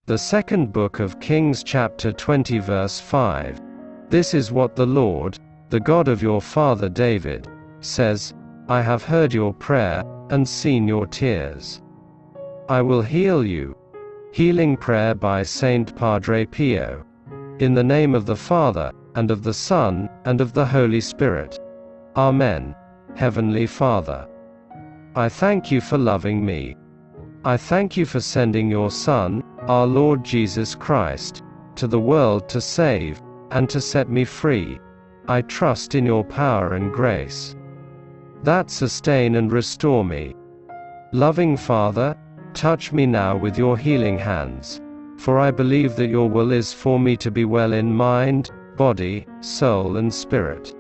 The second book of Kings chapter 20 verse 5. This is what the Lord, the God of your father David, says, I have heard your prayer, and seen your tears. I will heal you. Healing prayer by Saint Padre Pio. In the name of the Father, and of the Son, and of the Holy Spirit. Amen. Heavenly Father, I thank you for loving me. I thank you for sending your Son, our Lord Jesus Christ, to the world to save, and to set me free. I trust in your power and grace that sustain and restore me. Loving Father, touch me now with your healing hands, for I believe that your will is for me to be well in mind, body, soul and spirit.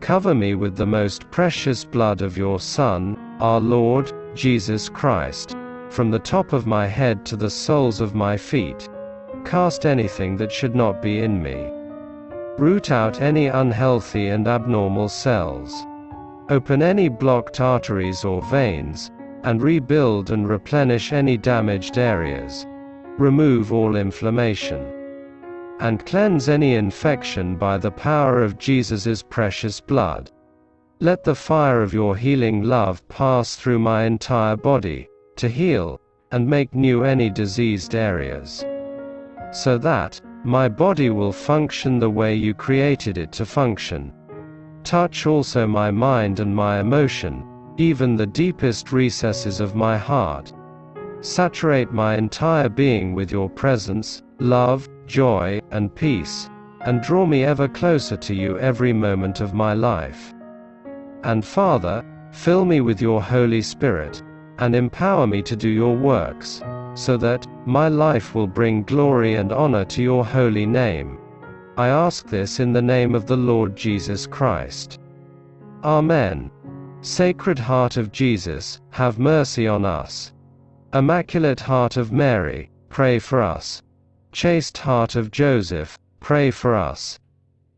Cover me with the most precious blood of your Son, our Lord, Jesus Christ, from the top of my head to the soles of my feet. Cast anything that should not be in me. Root out any unhealthy and abnormal cells. Open any blocked arteries or veins, and rebuild and replenish any damaged areas. Remove all inflammation, and cleanse any infection by the power of Jesus' precious blood. Let the fire of your healing love pass through my entire body, to heal, and make new any diseased areas, so that my body will function the way you created it to function. Touch also my mind and my emotion, even the deepest recesses of my heart. Saturate my entire being with your presence, love, joy, and peace, and draw me ever closer to you every moment of my life. And Father, fill me with your Holy Spirit, and empower me to do your works, so that my life will bring glory and honor to your holy name. I ask this in the name of the Lord Jesus Christ. Amen. Sacred Heart of Jesus, have mercy on us. Immaculate Heart of Mary, pray for us. Chaste Heart of Joseph, pray for us.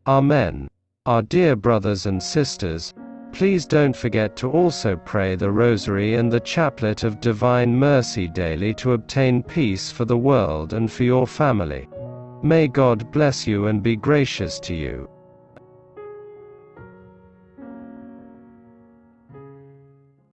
Amen. Our dear brothers and sisters, please don't forget to also pray the Rosary and the Chaplet of Divine Mercy daily to obtain peace for the world and for your family. May God bless you and be gracious to you.